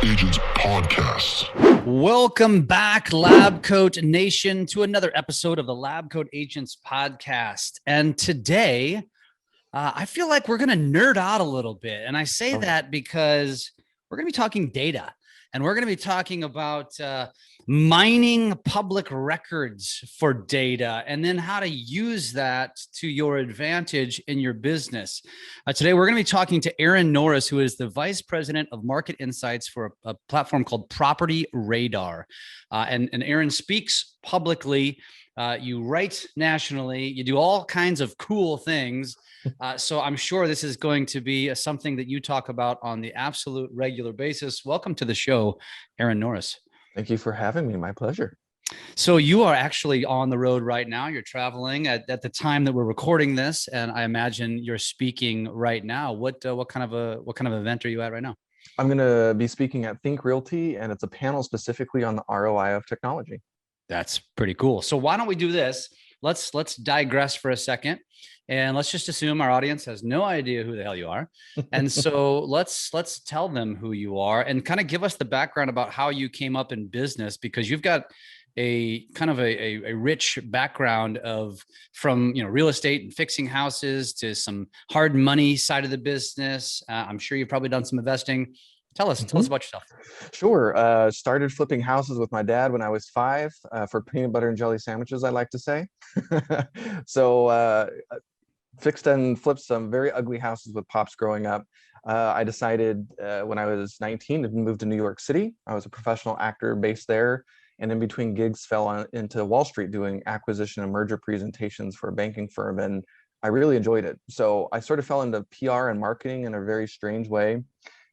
LabCoatAgents podcast. Welcome back, LabCoat Nation, to another episode of the LabCoatAgents podcast. And today, I feel like we're going to nerd out a little bit. And I say that because we're going to be talking data, and we're going to be talking about mining public records for data, and then how to use that to your advantage in your business. Today, we're going to be talking to Norris, who is the Vice President of Market Insights for a platform called PropertyRadar. And Aaron speaks publicly. You write nationally. You do all kinds of cool things. So I'm sure this is going to be something that you talk about on the absolute regular basis. Welcome to the show, Aaron Norris. Thank you for having me. My pleasure. So you are actually on the road right now. You're traveling at the time that we're recording this, and I imagine you're speaking right now. What kind of event are you at right now? I'm going to be speaking at Think Realty, and it's a panel specifically on the ROI of technology. That's pretty cool. So why don't we do this? Let's digress for a second, and let's just assume our audience has no idea who the hell you are. And so let's tell them who you are and kind of give us the background about how you came up in business, because you've got a kind of a rich background from real estate and fixing houses to some hard money side of the business. I'm sure you've probably done some investing. Tell us about yourself. Sure. Started flipping houses with my dad when I was 5 for peanut butter and jelly sandwiches, I like to say. So fixed and flipped some very ugly houses with pops growing up. I decided when I was 19 to move to New York City. I was a professional actor based there, and in between gigs fell into Wallstreet doing acquisition and merger presentations for a banking firm, and I really enjoyed it. So I sort of fell into PR and marketing in a very strange way.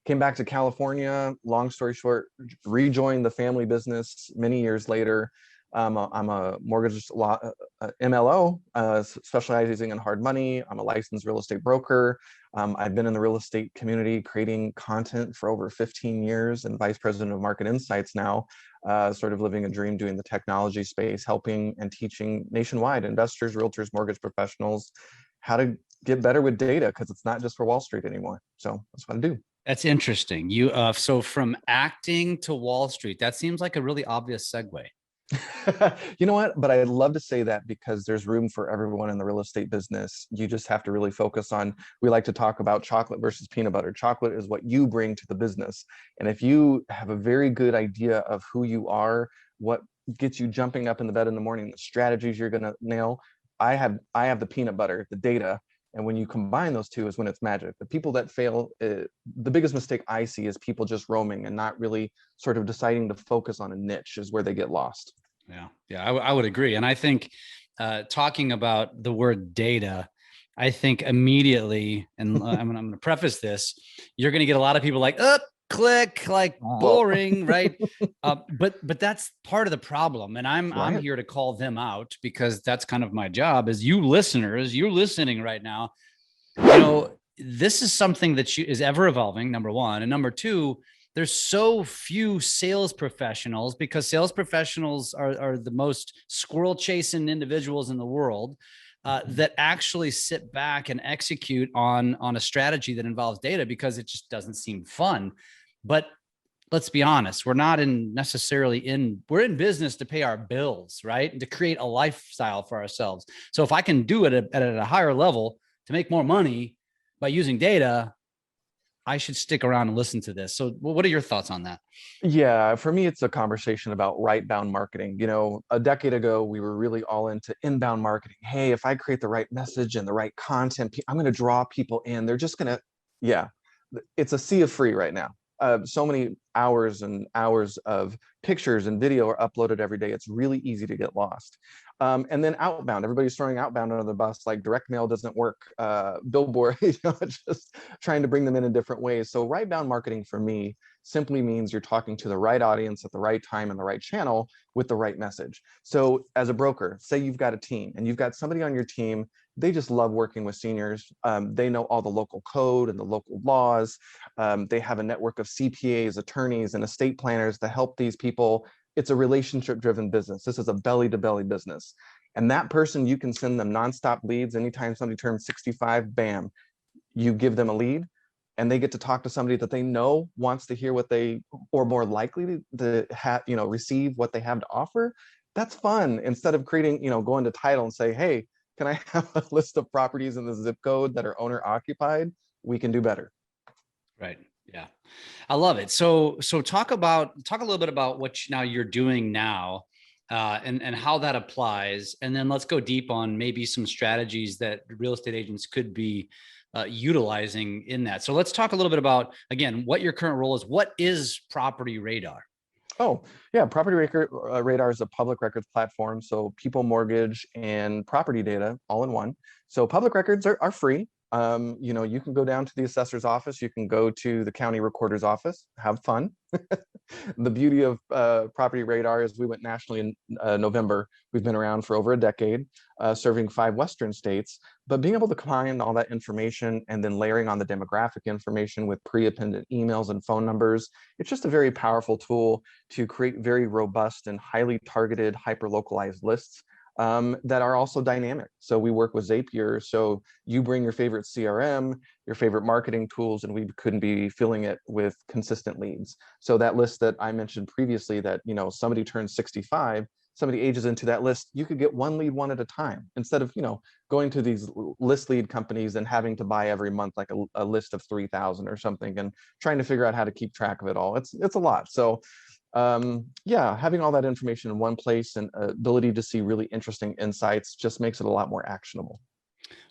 Came back to California, long story short, rejoined the family business many years later. I'm a mortgage law MLO, specializing in hard money. I'm a licensed real estate broker. I've been in the real estate community creating content for over 15 years and vice president of market insights now, sort of living a dream doing the technology space, helping and teaching nationwide investors, realtors, mortgage professionals how to get better with data, because it's not just for Wall Street anymore. So that's what I do. That's interesting. You so from acting to Wall Street, that seems like a really obvious segue. You know what? But I'd love to say that because there's room for everyone in the real estate business. You just have to really focus on, we like to talk about chocolate versus peanut butter. Chocolate is what you bring to the business. And if you have a very good idea of who you are, what gets you jumping up in the bed in the morning, the strategies you're going to nail, I have the peanut butter, the data. And when you combine those two is when it's magic. The people that fail, the biggest mistake I see is people just roaming and not really sort of deciding to focus on a niche is where they get lost. Yeah, I would agree. And I think talking about the word data, I think immediately, and I'm going to preface this, you're going to get a lot of people like, click, like boring, right? But that's part of the problem. And I'm here to call them out, because that's kind of my job. As you listeners, you're listening right now, this is something that is ever evolving, number one. And number two, there's so few sales professionals, because sales professionals are the most squirrel chasing individuals in the world, that actually sit back and execute on a strategy that involves data, because it just doesn't seem fun. But let's be honest, we're not we're in business to pay our bills, right? And to create a lifestyle for ourselves. So if I can do it at a higher level to make more money by using data, I should stick around and listen to this. So what are your thoughts on that? Yeah, for me, it's a conversation about right-bound marketing. A decade ago, we were really all into inbound marketing. Hey, if I create the right message and the right content, I'm going to draw people in. They're just going to, it's a sea of free right now. So many hours and hours of pictures and video are uploaded every day. It's really easy to get lost. And then outbound, everybody's throwing outbound under the bus, like direct mail doesn't work, billboard, just trying to bring them in different ways. So right-bound marketing for me simply means you're talking to the right audience at the right time and the right channel with the right message. So as a broker, say you've got a team and you've got somebody on your team, they just love working with seniors. They know all the local code and the local laws. They have a network of CPAs, attorneys, and estate planners to help these people. It's a relationship-driven business. This is a belly-to-belly business. And that person, you can send them nonstop leads. Anytime somebody turns 65, bam, you give them a lead. and they get to talk to somebody that they know wants to hear what they, or more likely to have, receive what they have to offer, that's fun. Instead of creating, going to title and say, hey, can I have a list of properties in the zip code that are owner occupied? We can do better. Right. Yeah. I love it. So talk a little bit about what now you're doing now, and how that applies. And then let's go deep on maybe some strategies that real estate agents could be utilizing in that. So let's talk a little bit about, again, what your current role is. What is Property Radar? Oh, yeah. Radar is a public records platform. So people, mortgage, and property data all in one. So public records are free. You can go down to the assessor's office. You can go to the county recorder's office, have fun. The beauty of Property Radar is we went nationally in November. We've been around for over a decade, serving 5 Western states. But being able to combine all that information and then layering on the demographic information with pre-appended emails and phone numbers, it's just a very powerful tool to create very robust and highly targeted, hyper-localized lists that are also dynamic. So we work with Zapier. So you bring your favorite CRM, your favorite marketing tools, and we couldn't be filling it with consistent leads. So that list that I mentioned previously, that somebody turns 65, somebody ages into that list, you could get 1 lead one at a time, instead of going to these list lead companies and having to buy every month like a list of 3,000 or something, and trying to figure out how to keep track of it all. It's a lot. So yeah, having all that information in one place and ability to see really interesting insights just makes it a lot more actionable.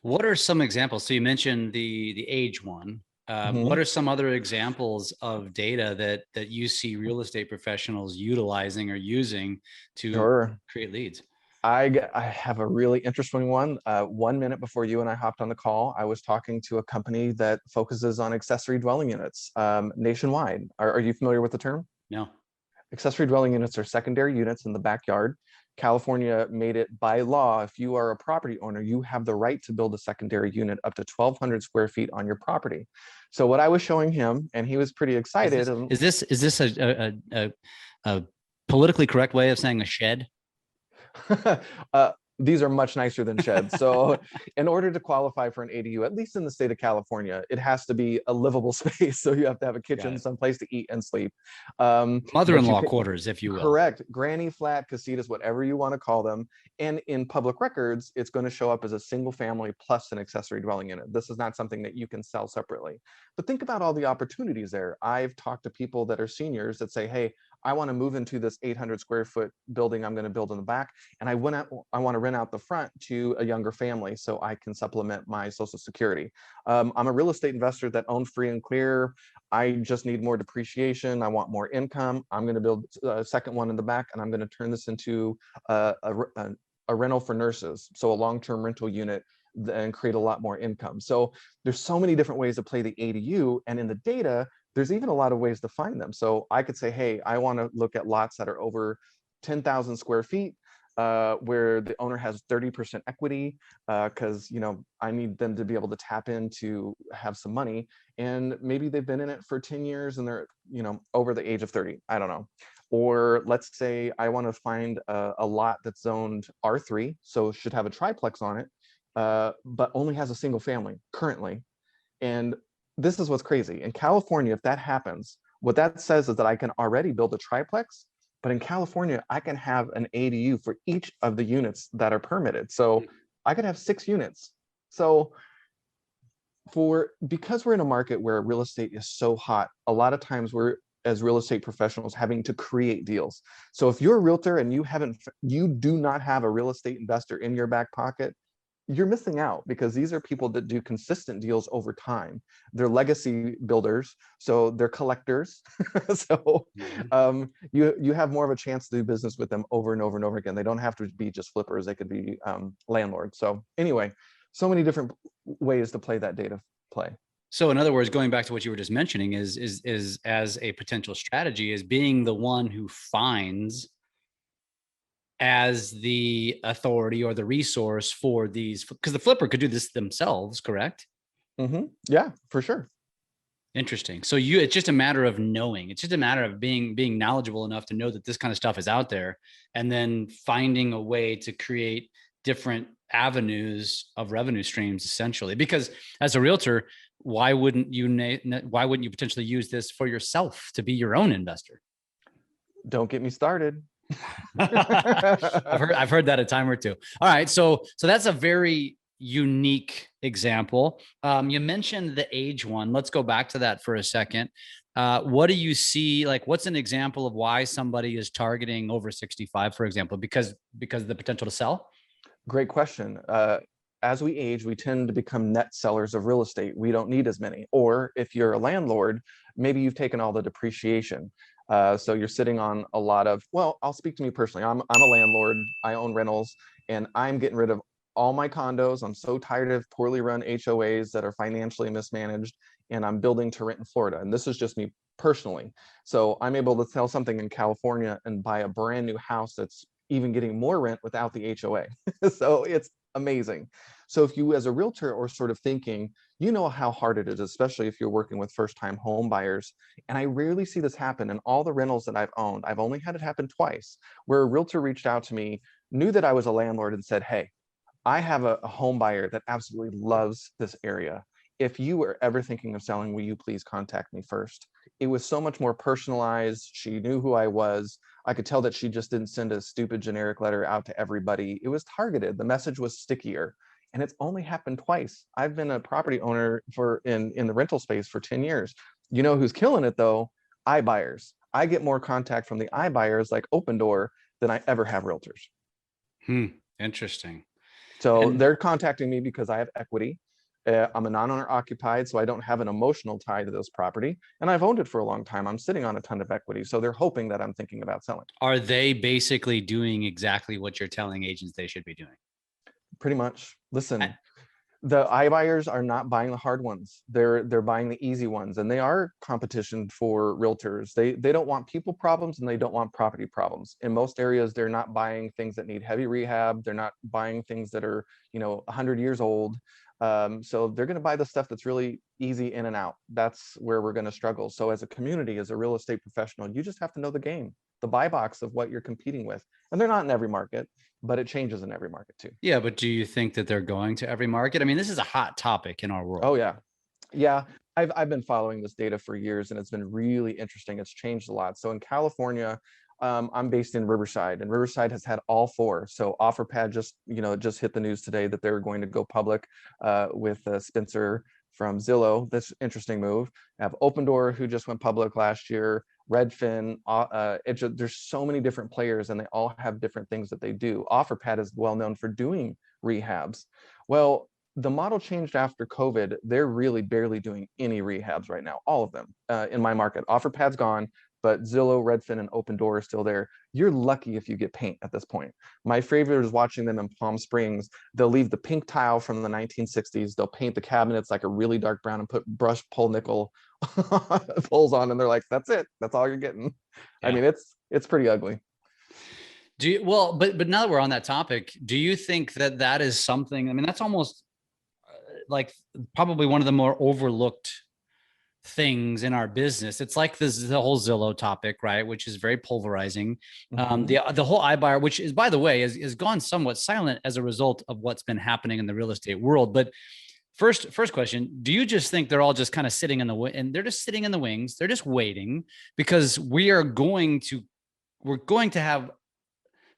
What are some examples? So you mentioned the age one. What are some other examples of data that you see real estate professionals utilizing or using to create leads? I have a really interesting one. 1 minute before you and I hopped on the call, I was talking to a company that focuses on accessory dwelling units nationwide. Are you familiar with the term? No. Accessory dwelling units are secondary units in the backyard. California made it by law, if you are a property owner, you have the right to build a secondary unit up to 1,200 square feet on your property. So what I was showing him, and he was pretty excited. Is this a politically correct way of saying a shed? These are much nicer than sheds. So in order to qualify for an ADU, at least in the state of California, it has to be a livable space. So you have to have a kitchen, someplace to eat and sleep. Mother-in-law quarters, if you will. Correct. Granny flat, casitas, whatever you want to call them. And in public records, it's going to show up as a single family plus an accessory dwelling unit. This is not something that you can sell separately. But think about all the opportunities there. I've talked to people that are seniors that say, hey, I want to move into this 800 square foot building I'm going to build in the back, and I want to rent out the front to a younger family so I can supplement my Social Security. I'm a real estate investor that owns free and clear. I just need more depreciation. I want more income. I'm going to build a second one in the back, and I'm going to turn this into a rental for nurses, so a long-term rental unit, and create a lot more income. So there's so many different ways to play the ADU, and in the data, there's even a lot of ways to find them. So I could say, hey, I want to look at lots that are over 10,000 square feet, where the owner has 30% equity, because I need them to be able to tap in to have some money, and maybe they've been in it for 10 years and they're over the age of 30. I don't know. Or let's say I want to find a lot that's zoned R3, so should have a triplex on it, but only has a single family currently. And this is what's crazy. In California, if that happens, what that says is that I can already build a triplex, but in California, I can have an ADU for each of the units that are permitted. So I could have 6 units. So because we're in a market where real estate is so hot, a lot of times we're, as real estate professionals, having to create deals. So if you're a realtor and you do not have a real estate investor in your back pocket, you're missing out, because these are people that do consistent deals over time. They're legacy builders, so they're collectors. So you have more of a chance to do business with them over and over and over again. They don't have to be just flippers. They could be landlords. So anyway, so many different ways to play that data play. So in other words, going back to what you were just mentioning, is as a potential strategy, is being the one who finds as the authority or the resource for these, because the flipper could do this themselves, correct? Yeah, for sure. Interesting. So it's just a matter of knowing. It's just a matter of being knowledgeable enough to know that this kind of stuff is out there, and then finding a way to create different avenues of revenue streams, essentially. Because as a realtor, why wouldn't you potentially use this for yourself to be your own investor? Don't get me started. I've heard that a time or two. All right, so that's a very unique example. You mentioned the age one. Let's go back to that for a second. What do you see? Like, what's an example of why somebody is targeting over 65, for example, because of the potential to sell? Great question. As we age, we tend to become net sellers of real estate. We don't need as many. Or if you're a landlord, maybe you've taken all the depreciation. So you're sitting on a lot of, well, I'll speak to me personally. I'm a landlord. I own rentals, and I'm getting rid of all my condos. I'm so tired of poorly run HOAs that are financially mismanaged, and I'm building to rent in Florida. And this is just me personally. So I'm able to sell something in California and buy a brand new house that's even getting more rent without the HOA. So it's amazing. So if you as a realtor are sort of thinking, you know how hard it is, especially if you're working with first-time home buyers. And I rarely see this happen in all the rentals that I've owned. I've only had it happen twice, where a realtor reached out to me, knew that I was a landlord, and said, hey, I have a home buyer that absolutely loves this area. If you are ever thinking of selling, will you please contact me first? It was so much more personalized. She knew who I was. I could tell that she just didn't send a stupid generic letter out to everybody. It was targeted. The message was stickier. And it's only happened twice. I've been a property owner in the rental space for 10 years. You know who's killing it though? iBuyers. I get more contact from the iBuyers like Opendoor than I ever have realtors. Interesting. So they're contacting me because I have equity. I'm a non-owner occupied, so I don't have an emotional tie to this property. And I've owned it for a long time. I'm sitting on a ton of equity. So they're hoping that I'm thinking about selling. Are they basically doing exactly what you're telling agents they should be doing? Pretty much. Listen, the iBuyers are not buying the hard ones. They're buying the easy ones, and they are competition for realtors. They don't want people problems, and they don't want property problems. In most areas, they're not buying things that need heavy rehab. They're not buying things that are 100 years old. So they're going to buy the stuff that's really easy in and out. That's where we're going to struggle. So as a community, as a real estate professional, you just have to know the game, the buy box of what you're competing with. And they're not in every market, but it changes in every market too. Yeah, but do you think that they're going to every market? I mean, this is a hot topic in our world. Oh yeah. Yeah. I've been following this data for years, and it's been really interesting. It's changed a lot. So in California, I'm based in Riverside, and Riverside has had all four. So OfferPad just hit the news today that they're going to go public with Spencer from Zillow. That's an interesting move. I have Opendoor, who just went public last year. Redfin. There's so many different players, and they all have different things that they do. OfferPad is well known for doing rehabs. Well, the model changed after COVID. They're really barely doing any rehabs right now. All of them in my market. OfferPad's gone, but Zillow, Redfin, and Opendoor are still there. You're lucky if you get paint at this point. My favorite is watching them in Palm Springs. They'll leave the pink tile from the 1960s. They'll paint the cabinets like a really dark brown and put brushed pull nickel pulls on, and they're like, "That's it. That's all you're getting." Yeah. I mean, it's pretty ugly. But now that we're on that topic, do you think that is something? I mean, that's almost like probably one of the more overlooked things in our business. It's like the whole Zillow topic, right? Which is very pulverizing. The whole iBuyer, which is, by the way, is gone somewhat silent as a result of what's been happening in the real estate world. But first question, do you just think they're all just kind of sitting in they're just sitting in the wings? They're just waiting because we're going to have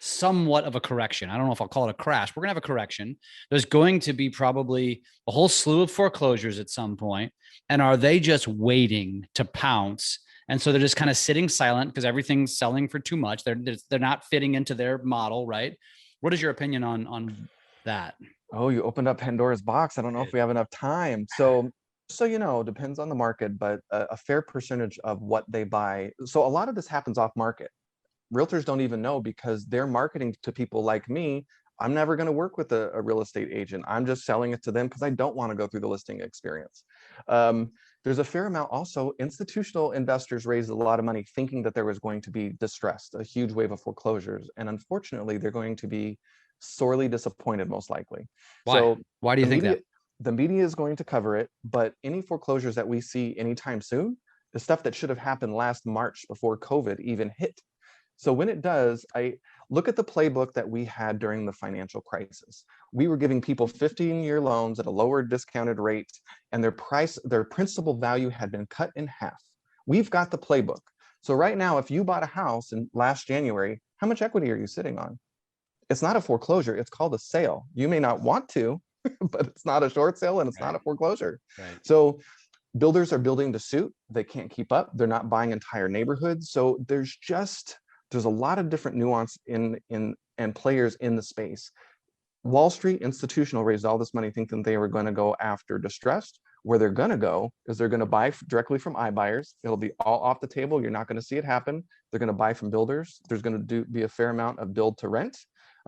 somewhat of a correction. I don't know if I'll call it a crash. We're going to have a correction. There's going to be probably a whole slew of foreclosures at some point. And are they just waiting to pounce? And so they're just kind of sitting silent because everything's selling for too much. They're not fitting into their model, right? What is your opinion on that? Oh, you opened up Pandora's box. I don't know if we have enough time. So depends on the market, but a fair percentage of what they buy. So a lot of this happens off market. Realtors don't even know because they're marketing to people like me. I'm never going to work with a real estate agent. I'm just selling it to them because I don't want to go through the listing experience. There's a fair amount also. Institutional investors raised a lot of money thinking that there was going to be distressed, a huge wave of foreclosures. And unfortunately, they're going to be sorely disappointed, most likely. Why? So why do you think that? The media is going to cover it, but any foreclosures that we see anytime soon is stuff that should have happened last March before COVID even hit. So when it does, Look at the playbook that we had during the financial crisis. We were giving people 15-year loans at a lower discounted rate, and their principal value had been cut in half. We've got the playbook. So right now, if you bought a house in last January, how much equity are you sitting on? It's not a foreclosure, it's called a sale. You may not want to, but it's not a short sale and it's not a foreclosure. Right. So builders are building to suit. They can't keep up. They're not buying entire neighborhoods. So there's a lot of different nuance and players in the space. Wall Street institutional raised all this money thinking they were going to go after distressed. Where they're going to go is they're going to buy directly from iBuyers. It'll be all off the table. You're not going to see it happen. They're going to buy from builders. There's going to be a fair amount of build to rent.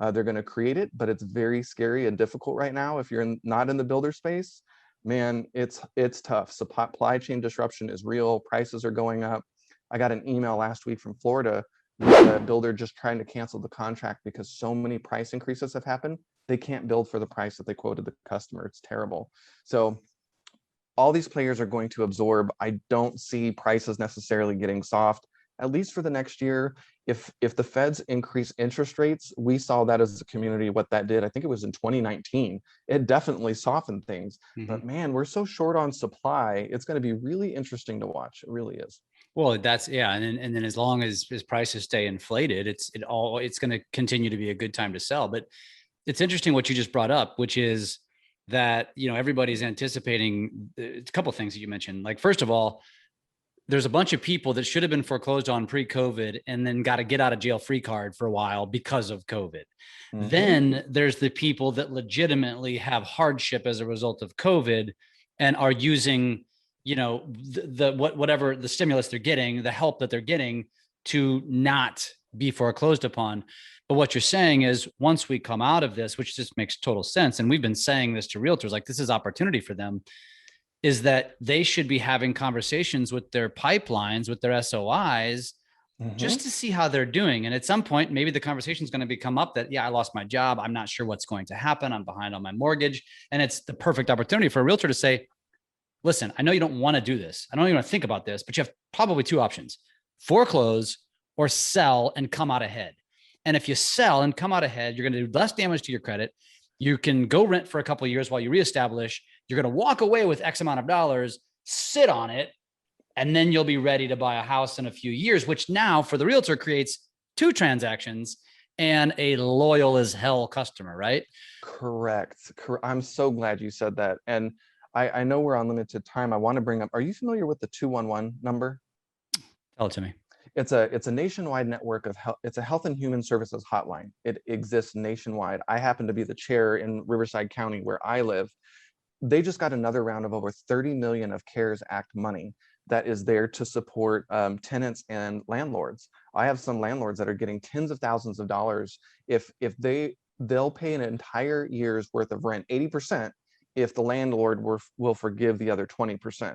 They're going to create it, but it's very scary and difficult right now. If you're not in the builder space, man, it's tough. Supply chain disruption is real. Prices are going up. I got an email last week from Florida with a builder just trying to cancel the contract because so many price increases have happened. They can't build for the price that they quoted the customer. It's terrible. So all these players are going to absorb. I don't see prices necessarily getting soft, at least for the next year. If the Feds increase interest rates, we saw that as a community, what that did. I think it was in 2019. It definitely softened things. But man, we're so short on supply. It's going to be really interesting to watch. It really is. Well, that's and then as long as prices stay inflated, it's going to continue to be a good time to sell. But it's interesting what you just brought up, which is that, everybody's anticipating a couple of things that you mentioned. Like, first of all, there's a bunch of people that should have been foreclosed on pre-COVID and then got a get out of jail free card for a while because of COVID. Then there's the people that legitimately have hardship as a result of COVID and are using, whatever the stimulus they're getting, the help that they're getting to not be foreclosed upon. But what you're saying is once we come out of this, which just makes total sense, and we've been saying this to realtors, like this is opportunity for them, is that they should be having conversations with their pipelines, with their SOIs, just to see how they're doing. And at some point, maybe the conversation is going to come up that, I lost my job. I'm not sure what's going to happen. I'm behind on my mortgage. And it's the perfect opportunity for a realtor to say, listen, I know you don't want to do this. I don't even want to think about this, but you have probably two options: foreclose or sell and come out ahead. And if you sell and come out ahead, you're going to do less damage to your credit. You can go rent for a couple of years while you reestablish. You're going to walk away with X amount of dollars, sit on it, and then you'll be ready to buy a house in a few years, which now for the realtor creates two transactions and a loyal as hell customer, right? Correct. I'm so glad you said that. And I know we're on limited time. I want to bring up, are you familiar with the 211 number? Tell it to me. It's a nationwide network of health. It's a health and human services hotline. It exists nationwide. I happen to be the chair in Riverside County where I live. They just got another round of over 30 million of CARES Act money that is there to support tenants and landlords. I have some landlords that are getting tens of thousands of dollars if they'll pay an entire year's worth of rent, 80%, if the landlord will forgive the other 20%.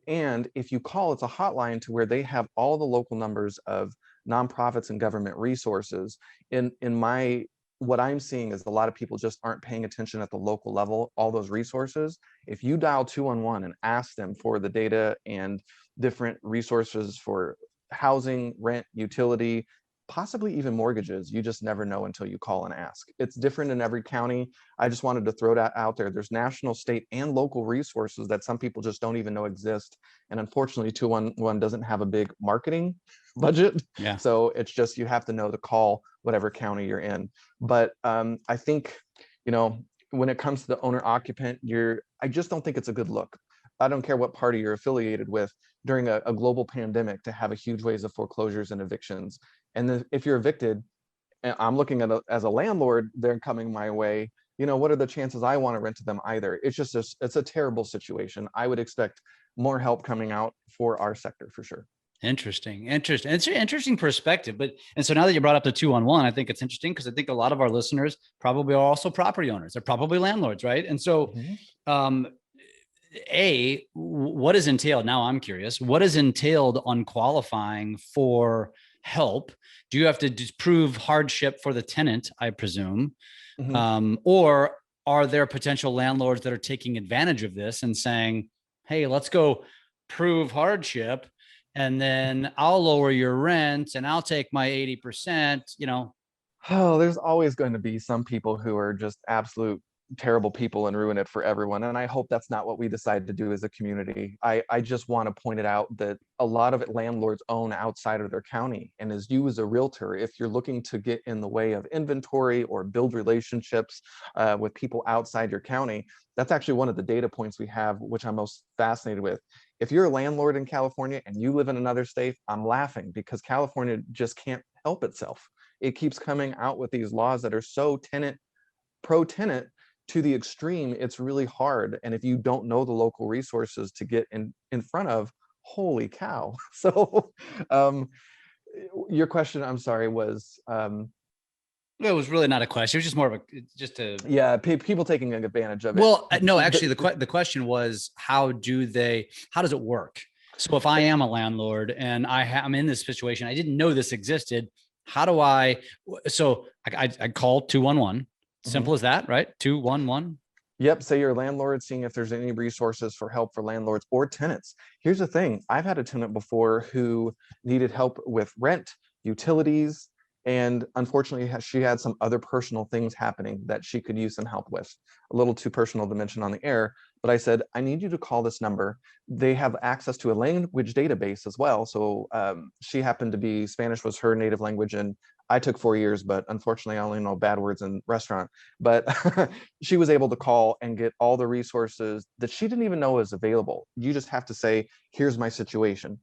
And if you call, it's a hotline to where they have all the local numbers of nonprofits and government resources. What I'm seeing is a lot of people just aren't paying attention at the local level, all those resources. If you dial 211 and ask them for the data and different resources for housing, rent, utility, possibly even mortgages, you just never know until you call and ask. It's different in every county. I just wanted to throw that out there. There's national, state, and local resources that some people just don't even know exist. And unfortunately, 211 doesn't have a big marketing budget. Yeah. So it's just, you have to know to call whatever county you're in. But I think, when it comes to the owner occupant, I just don't think it's a good look. I don't care what party you're affiliated with during a global pandemic to have a huge waves of foreclosures and evictions. And then if you're evicted, and I'm looking at as a landlord, they're coming my way, what are the chances I want to rent to them either? It's just, it's a terrible situation. I would expect more help coming out for our sector for sure. Interesting. It's an interesting perspective. And so now that you brought up the 211, I think it's interesting because I think a lot of our listeners probably are also property owners. They're probably landlords, right? And so, what is entailed? Now I'm curious, what is entailed on qualifying for help? Do you have to prove hardship for the tenant, I presume? Or are there potential landlords that are taking advantage of this and saying, hey, let's go prove hardship, and then I'll lower your rent and I'll take my 80%, Oh, there's always going to be some people who are just absolute terrible people and ruin it for everyone. And I hope that's not what we decide to do as a community. I just want to point it out that a lot of it landlords own outside of their county. And as you as a realtor, if you're looking to get in the way of inventory or build relationships with people outside your county, that's actually one of the data points we have, which I'm most fascinated with. If you're a landlord in California and you live in another state, I'm laughing because California just can't help itself. It keeps coming out with these laws that are so pro tenant to the extreme. It's really hard. And if you don't know the local resources to get in front of, holy cow. So your question, I'm sorry, was It was really not a question. It was just more of a, just a, yeah, people taking advantage of it. well, no, actually the question was, how does it work? So if I am a landlord and I'm in this situation, I didn't know this existed. How do I call 211, simple as that, right? 211. Yep. Say you're a landlord, seeing if there's any resources for help for landlords or tenants. Here's the thing. I've had a tenant before who needed help with rent, utilities, and unfortunately she had some other personal things happening that she could use some help with. A little too personal to mention on the air, but I said, I need you to call this number. They have access to a language database as well. So she happened to be, Spanish was her native language, and I took 4 years, but unfortunately I only know bad words in restaurant. But she was able to call and get all the resources that she didn't even know was available. You just have to say, here's my situation.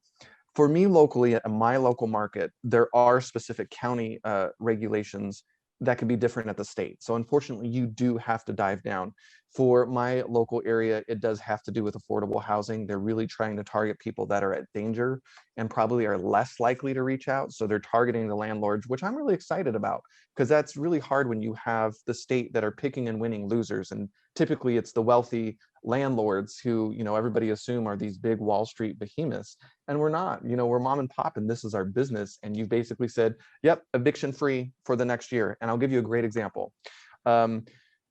For me locally, at my local market, there are specific county regulations that could be different at the state. So unfortunately, you do have to dive down. For my local area, it does have to do with affordable housing. They're really trying to target people that are at danger and probably are less likely to reach out. So they're targeting the landlords, which I'm really excited about, because that's really hard when you have the state that are picking and winning losers. And typically it's the wealthy landlords who, everybody assume are these big Wall Street behemoths. And we're not. We're mom and pop and this is our business. And you basically said, yep, eviction free for the next year. And I'll give you a great example.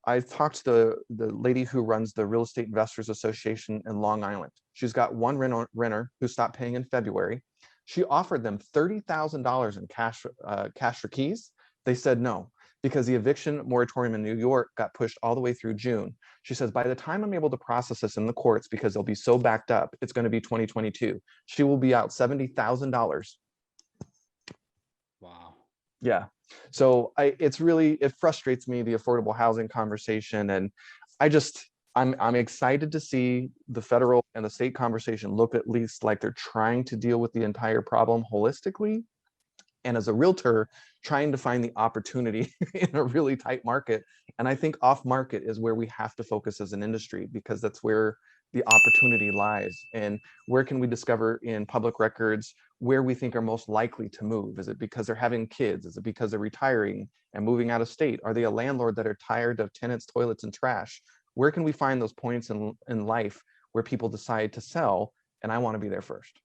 I talked to the lady who runs the Real Estate Investors Association in Long Island. She's got one renter who stopped paying in February. She offered them $30,000 in cash for keys. They said no, because the eviction moratorium in New York got pushed all the way through June. She says, by the time I'm able to process this in the courts, because they'll be so backed up, it's going to be 2022. She will be out $70,000. Wow. Yeah. So it frustrates me, the affordable housing conversation. And I'm excited to see the federal and the state conversation look at least like they're trying to deal with the entire problem holistically. And as a realtor, trying to find the opportunity in a really tight market. And I think off market is where we have to focus as an industry, because that's where the opportunity lies. And where can we discover in public records where we think are most likely to move? Is it because they're having kids? Is it because they're retiring and moving out of state? Are they a landlord that are tired of tenants, toilets, and trash? Where can we find those points in life where people decide to sell? And I want to be there first.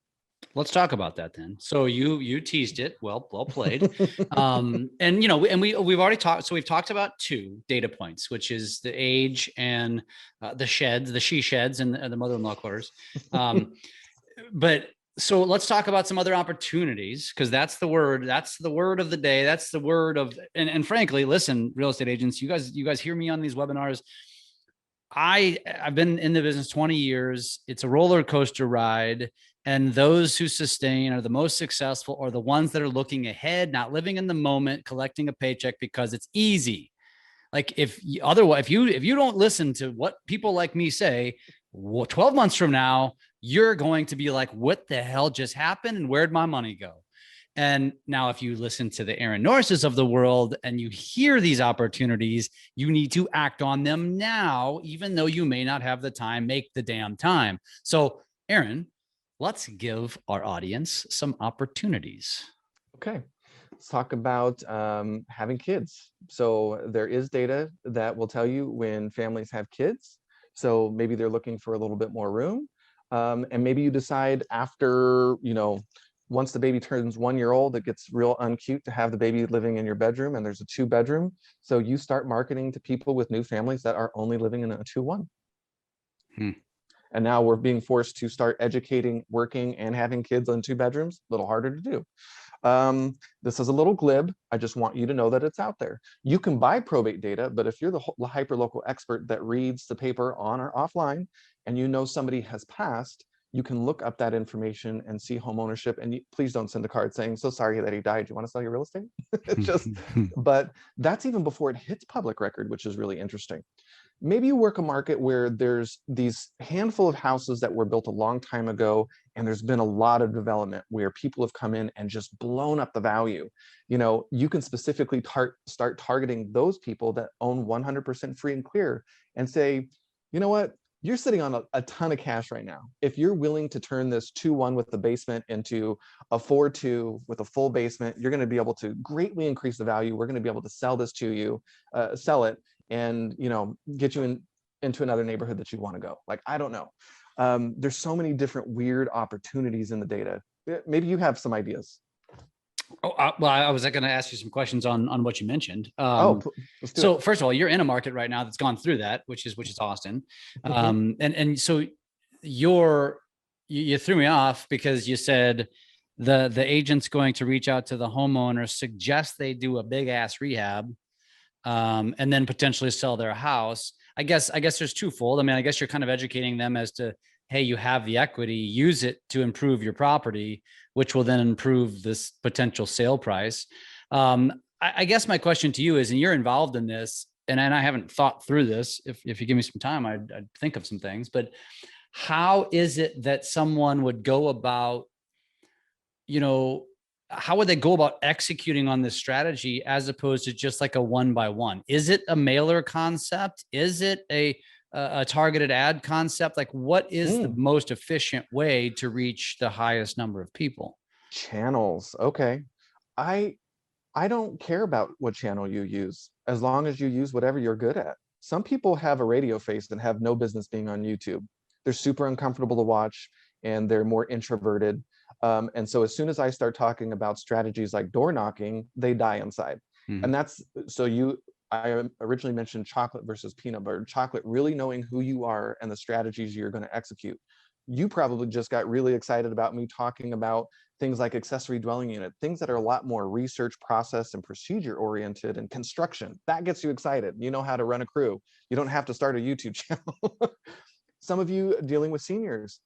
Let's talk about that then. So you teased it. Well played. And we've already talked. So we've talked about 2 data points, which is the age and the she sheds and the mother-in-law quarters. But so let's talk about some other opportunities, because that's the word of the day. That's the word of, and frankly, listen, real estate agents, you guys hear me on these webinars. I've been in the business 20 years. It's a roller coaster ride. And those who sustain are the most successful, or the ones that are looking ahead, not living in the moment, collecting a paycheck because it's easy. Like if you don't listen to what people like me say, 12 months from now, you're going to be like, what the hell just happened? And where'd my money go? And now if you listen to the Aaron Norrises of the world and you hear these opportunities, you need to act on them now, even though you may not have the time. Make the damn time. So Aaron, let's give our audience some opportunities. Okay, let's talk about having kids. So there is data that will tell you when families have kids. So maybe they're looking for a little bit more room. And maybe you decide after, once the baby turns 1 year old, it gets real uncute to have the baby living in your bedroom, and there's a 2-bedroom. So you start marketing to people with new families that are only living in a 2-1. And now we're being forced to start educating, working, and having kids in 2 bedrooms. A little harder to do. This is a little glib. I just want you to know that it's out there. You can buy probate data, but if you're the hyper-local expert that reads the paper on or offline, and you know somebody has passed, you can look up that information and see home ownership. And please don't send a card saying, so sorry that he died. You want to sell your real estate? It's just, but that's even before it hits public record, which is really interesting. Maybe you work a market where there's these handful of houses that were built a long time ago, and there's been a lot of development where people have come in and just blown up the value. You know, you can specifically start targeting those people that own 100% free and clear and say, you know what? You're sitting on a ton of cash right now. If you're willing to turn this 2-1 with the basement into a 4-2 with a full basement, you're going to be able to greatly increase the value. We're going to be able to sell this to you, sell it, and get you into another neighborhood that you want to go. Like, I don't know. There's so many different weird opportunities in the data. Maybe you have some ideas. Oh, well, I was going to ask you some questions on what you mentioned. Let's do So it. first of all, you're in a market right now that's gone through that, which is Austin. And so you threw me off because you said the agent's going to reach out to the homeowner, suggest they do a big ass rehab, and then potentially sell their house. I guess there's twofold. I mean, I guess you're kind of educating them as to, hey, you have the equity, use it to improve your property, which will then improve this potential sale price. I guess my question to you is, and you're involved in this, and I haven't thought through this. If you give me some time, I'd think of some things, but how is it that someone would go about, how would they go about executing on this strategy as opposed to just like a 1-by-1? Is it a mailer concept? Is it a targeted ad concept? Like, what is the most efficient way to reach the highest number of people? Channels. Okay. I don't care about what channel you use, as long as you use whatever you're good at. Some people have a radio face and have no business being on YouTube. They're super uncomfortable to watch, and they're more introverted. And so as soon as I start talking about strategies like door knocking, they die inside. And that's, I originally mentioned chocolate versus peanut butter. Chocolate, really knowing who you are and the strategies you're going to execute. You probably just got really excited about me talking about things like accessory dwelling unit, things that are a lot more research, process, and procedure oriented, and construction. That gets you excited. You know how to run a crew. You don't have to start a YouTube channel. Some of you dealing with seniors,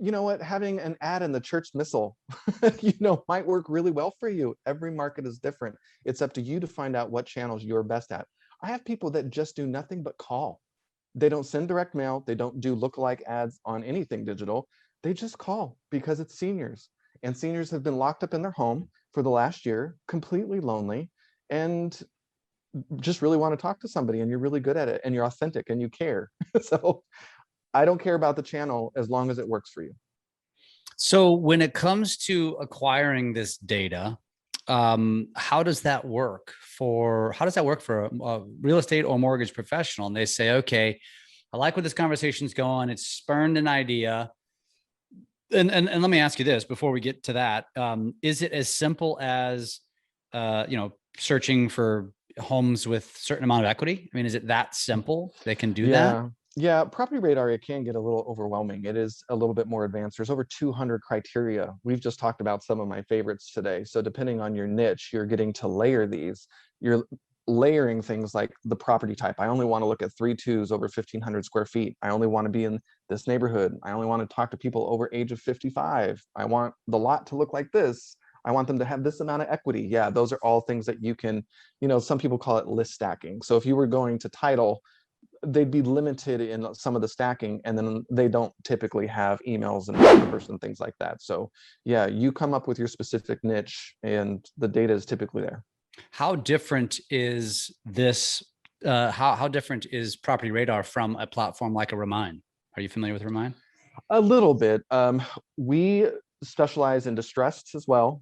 you know what, having an ad in the church missile, might work really well for you. Every market is different. It's up to you to find out what channels you're best at. I have people that just do nothing but call. They don't send direct mail. They don't do lookalike ads on anything digital. They just call because it's seniors. And seniors have been locked up in their home for the last year, completely lonely, and just really want to talk to somebody, and you're really good at it, and you're authentic, and you care. So I don't care about the channel as long as it works for you. So when it comes to acquiring this data, how does that work for a real estate or mortgage professional? And they say, okay, I like where this conversation's going. It's spurned an idea. And let me ask you this before we get to that. Is it as simple as, searching for homes with certain amount of equity? I mean, is it that simple? They can do that? Yeah, PropertyRadar, it can get a little overwhelming. It is a little bit more advanced. There's over 200 criteria. We've just talked about some of my favorites today. So depending on your niche, you're getting to layer these. You're layering things like the property type. I only want to look at 3-2s over 1,500 square feet. I only want to be in this neighborhood. I only want to talk to people over age of 55. I want the lot to look like this. I want them to have this amount of equity. Yeah, those are all things that you can, some people call it list stacking. So if you were going to title, they'd be limited in some of the stacking, and then they don't typically have emails and numbers and things like that. So yeah, you come up with your specific niche, and the data is typically there. How different is this? How different is PropertyRadar from a platform like a Remind? Are you familiar with Remind? A little bit. We specialize in distressed as well.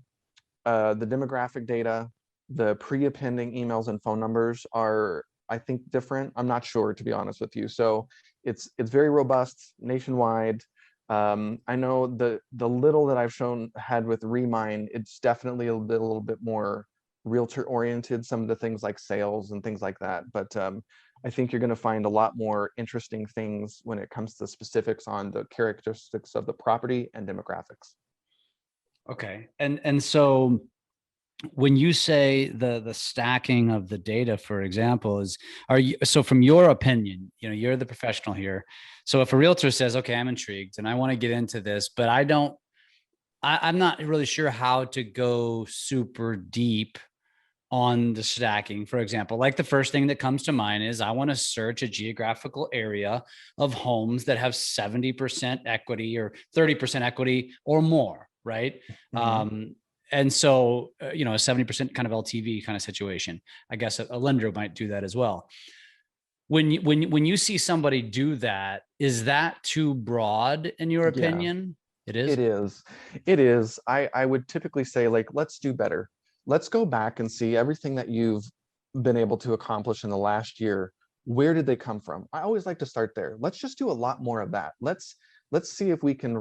The demographic data, the pre-appending emails and phone numbers are, I think, different. I'm not sure, to be honest with you. So it's very robust nationwide. I know the little that I've had with Remind, it's definitely a little bit more realtor oriented, some of the things like sales and things like that. But I think you're going to find a lot more interesting things when it comes to specifics on the characteristics of the property and demographics. Okay. And so when you say the stacking of the data, for example, are you, so from your opinion, you're the professional here. So if a realtor says, okay, I'm intrigued and I want to get into this, but I'm not really sure how to go super deep on the stacking, for example, like the first thing that comes to mind is I want to search a geographical area of homes that have 70% equity or 30% equity or more, right? Mhm. And so, a 70% kind of LTV kind of situation. I guess a lender might do that as well. When you see somebody do that, is that too broad in your Yeah. opinion? It is. It is. It is. I would typically say, like, let's do better. Let's go back and see everything that you've been able to accomplish in the last year. Where did they come from? I always like to start there. Let's just do a lot more of that. Let's see if we can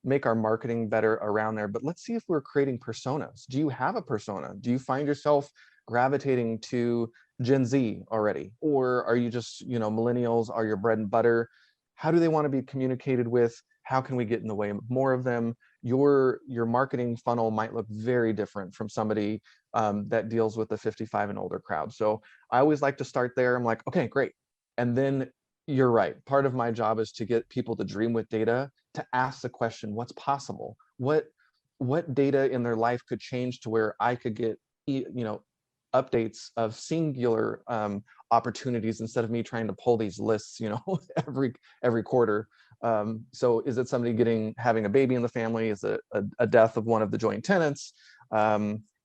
make our marketing better around there, but let's see if we're creating personas. Do you have a persona? Do you find yourself gravitating to Gen Z already? Or are you just, millennials are your bread and butter? How do they want to be communicated with? How can we get in the way of more of them? Your marketing funnel might look very different from somebody that deals with the 55 and older crowd. So I always like to start there. I'm like, okay, great. And then you're right. Part of my job is to get people to dream with data, to ask the question, what's possible? What data in their life could change to where I could get, updates of singular opportunities instead of me trying to pull these lists, every quarter. So is it somebody having a baby in the family? Is it a death of one of the joint tenants?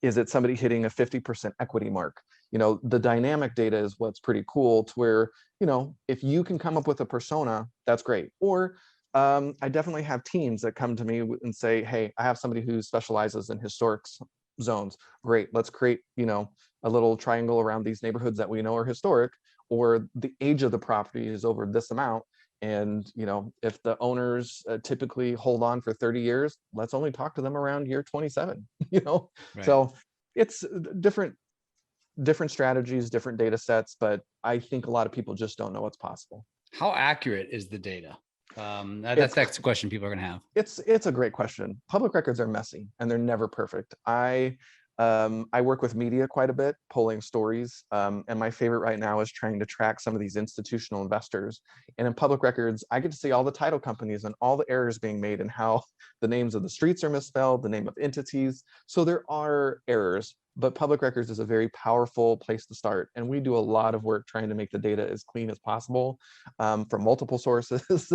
Is it somebody hitting a 50% equity mark? The dynamic data is what's pretty cool, to where, if you can come up with a persona, that's great. Or I definitely have teams that come to me and say, hey, I have somebody who specializes in historic zones. Great, let's create, a little triangle around these neighborhoods that we know are historic, or the age of the property is over this amount. And if the owners typically hold on for 30 years, let's only talk to them around year 27. Right. So it's different strategies, different data sets, but I think a lot of people just don't know what's possible. How accurate is the data? It's That's the question people are going to have. it's a great question. Public records are messy and they're never perfect. I work with media quite a bit, pulling stories, and my favorite right now is trying to track some of these institutional investors. And in public records, I get to see all the title companies and all the errors being made, and how the names of the streets are misspelled, the name of entities. So there are errors, but public records is a very powerful place to start. And we do a lot of work trying to make the data as clean as possible, from multiple sources,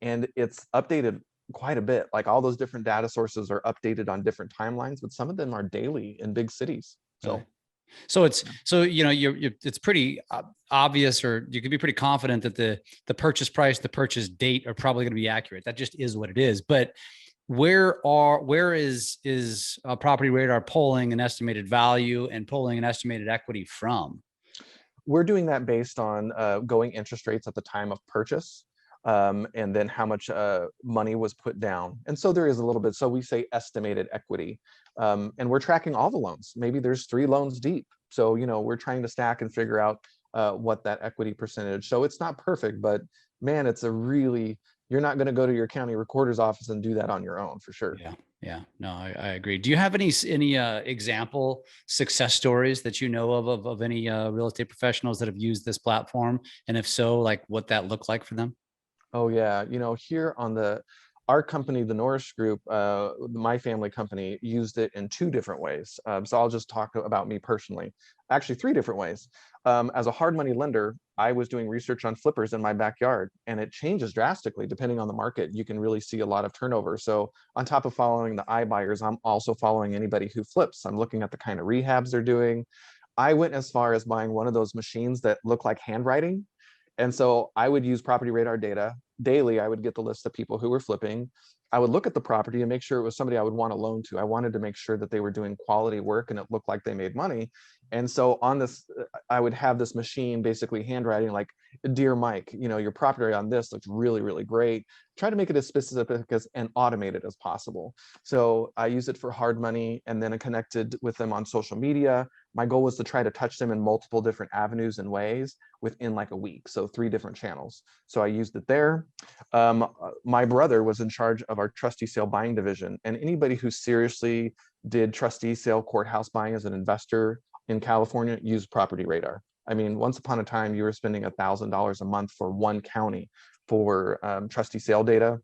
and it's updated quite a bit. Like, all those different data sources are updated on different timelines, but some of them are daily in big cities. Really? So So it's pretty obvious, or you can be pretty confident that the purchase price, the purchase date are probably going to be accurate. That just is what it is. But where is Property Radar pulling an estimated value and pulling an estimated equity from? we're doing that based on going interest rates at the time of purchase, and then how much money was put down. And so there is a little bit. So we say estimated equity, and we're tracking all the loans. Maybe there's 3 loans deep. So, we're trying to stack and figure out what that equity percentage. So it's not perfect, but man, you're not going to go to your county recorder's office and do that on your own, for sure. Yeah. Yeah, no, I agree. Do you have any example success stories that you know of any real estate professionals that have used this platform? And if so, like what that looked like for them? Oh yeah, here on our company, the Norris Group, my family company used it in 2 different ways. So I'll just talk about me personally. Actually, 3 different ways. As a hard money lender, I was doing research on flippers in my backyard, and it changes drastically depending on the market. You can really see a lot of turnover. So on top of following the Ibuyers, I'm also following anybody who flips. I'm looking at the kind of rehabs they're doing. I went as far as buying one of those machines that look like handwriting. And so I would use Property Radar data daily. I would get the list of people who were flipping. I would look at the property and make sure it was somebody I would want to loan to. I wanted to make sure that they were doing quality work and it looked like they made money. And so on this, I would have this machine basically handwriting, like, dear Mike, your property on this looks really, really great. Try to make it as specific and automated as possible. So I used it for hard money, and then I connected with them on social media. My goal was to try to touch them in multiple different avenues and ways within like a week. So 3 different channels. So I used it there. My brother was in charge of our trustee sale buying division, and anybody who seriously did trustee sale courthouse buying as an investor in California, use PropertyRadar. I mean, once upon a time, you were spending $1,000 a month for one county for trustee sale data.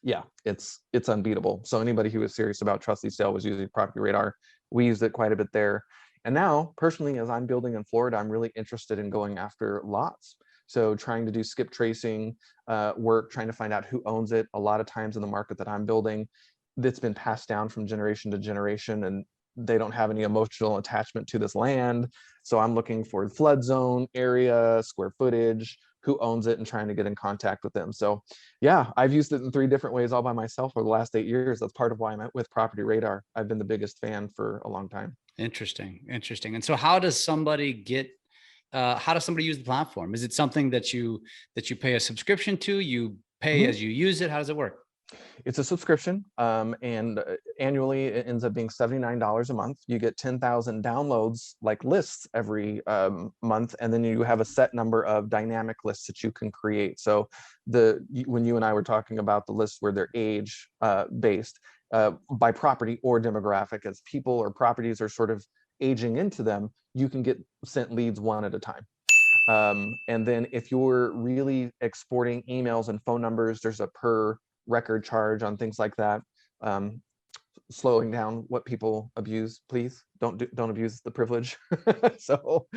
Yeah, it's unbeatable. So anybody who was serious about trustee sale was using PropertyRadar. We used it quite a bit there. And now, personally, as I'm building in Florida, I'm really interested in going after lots. So trying to do skip tracing work, trying to find out who owns it. A lot of times in the market that I'm building, that's been passed down from generation to generation, and they don't have any emotional attachment to this land. So I'm looking for flood zone area, square footage, who owns it, and trying to get in contact with them. So yeah, I've used it in 3 different ways all by myself for the last 8 years. That's part of why I'm with PropertyRadar. I've been the biggest fan for a long time. Interesting. And so how does somebody use the platform? Is it something that you pay a subscription to? You pay as you use it? How does it work? It's a subscription, and annually it ends up being $79 a month. You get 10,000 downloads, like lists, every month, and then you have a set number of dynamic lists that you can create. So when you and I were talking about the lists where they're age based by property or demographic, as people or properties are sort of aging into them, you can get sent leads one at a time. And then if you're really exporting emails and phone numbers, there's a per record charge on things like that. Slowing down what people abuse, please don't abuse the privilege. So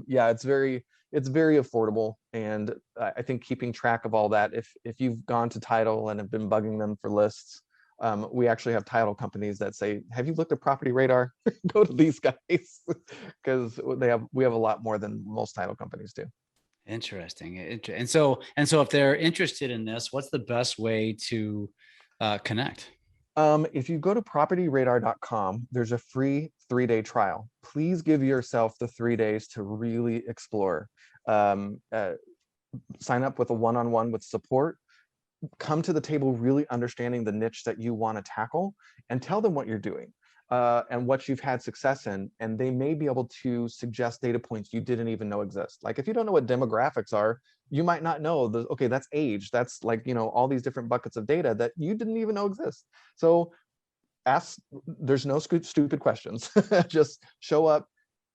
yeah, it's very affordable, and I think keeping track of all that, if you've gone to title and have been bugging them for lists, we actually have title companies that say, have you looked at PropertyRadar? Go to these guys, because we have a lot more than most title companies do. Interesting. And so if they're interested in this, what's the best way to connect? If you go to PropertyRadar.com, there's a free 3-day trial. Please give yourself the 3 days to really explore. Sign up with a one-on-one with support. Come to the table really understanding the niche that you want to tackle, and tell them what you're doing and what you've had success in, and they may be able to suggest data points you didn't even know exist. Like if you don't know what demographics are, you might not know okay, that's age, that's like, all these different buckets of data that you didn't even know exist. So there's no stupid questions. Just show up,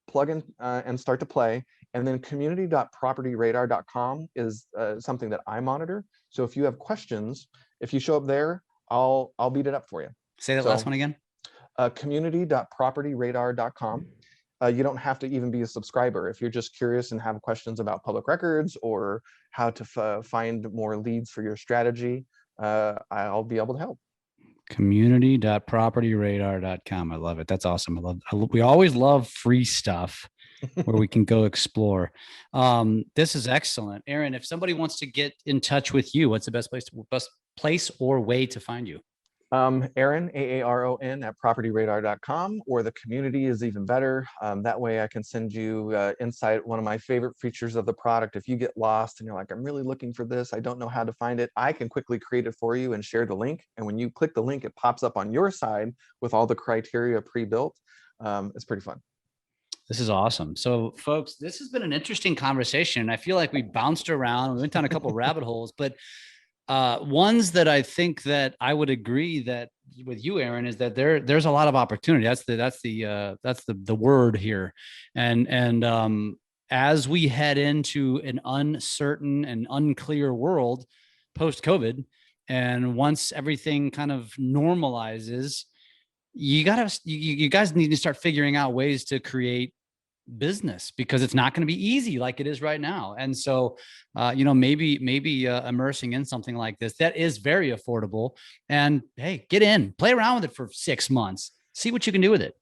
plug in and start to play. And then community.propertyradar.com is something that I monitor. So if you have questions, if you show up there, I'll beat it up for you. Say that last one again. Community.propertyradar.com. You don't have to even be a subscriber. If you're just curious and have questions about public records or how to find more leads for your strategy, I'll be able to help. Community.propertyradar.com. I love it. That's awesome. We always love free stuff where we can go explore. This is excellent. Aaron, if somebody wants to get in touch with you, what's the best place or way to find you? Aaron, AARON, at PropertyRadar.com, or the community is even better. That way I can send you insight. One of my favorite features of the product, if you get lost and you're like, I'm really looking for this, I don't know how to find it, I can quickly create it for you and share the link. And when you click the link, it pops up on your side with all the criteria pre-built. It's pretty fun. This is awesome. So folks, this has been an interesting conversation. I feel like we bounced around, we went down a couple of rabbit holes, but ones that I think that I would agree that with you, Aaron, is that there's a lot of opportunity. That's the word here. And as we head into an uncertain and unclear world post-COVID, and once everything kind of normalizes, you guys need to start figuring out ways to create business, because it's not going to be easy like it is right now. And so, maybe immersing in something like this that is very affordable, and hey, get in, play around with it for 6 months, see what you can do with it.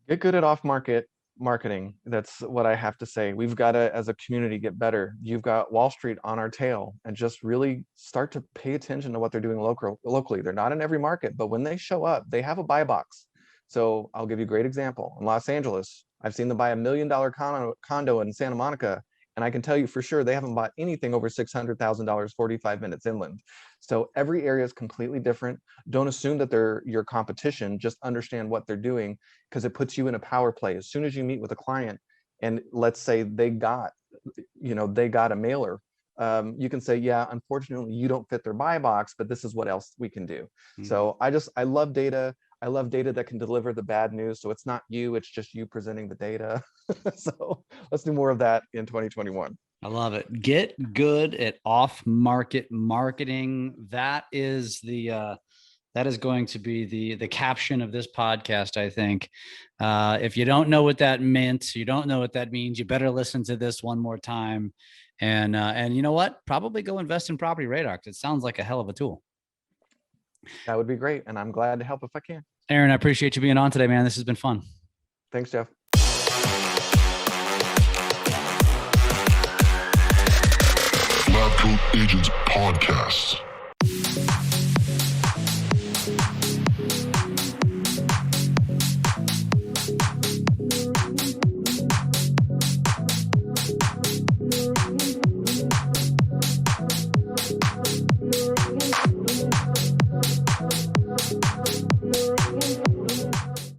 Get good at off-market marketing. That's what I have to say. We've got to, as a community, get better. You've got Wallstreet on our tail, and just really start to pay attention to what they're doing locally. They're not in every market, but when they show up, they have a buy box. So I'll give you a great example. In Los Angeles, I've seen them buy $1 million condo in Santa Monica, and I can tell you for sure they haven't bought anything over $600,000 45 minutes inland. So every area is completely different. Don't assume that they're your competition. Just understand what they're doing, because it puts you in a power play. As soon as you meet with a client, and let's say they got a mailer, you can say, yeah, unfortunately you don't fit their buy box, but this is what else we can do. So I love data. I love data that can deliver the bad news. So it's not you, it's just you presenting the data. So let's do more of that in 2021. I love it. Get good at off-market marketing. That is going to be the caption of this podcast, I think. If you don't know what that meant, you don't know what that means, you better listen to this one more time. And you know what? Probably go invest in PropertyRadar, because it sounds like a hell of a tool. That would be great. And I'm glad to help if I can. Aaron, I appreciate you being on today, man. This has been fun. Thanks, Jeff. LabCoatAgents podcast.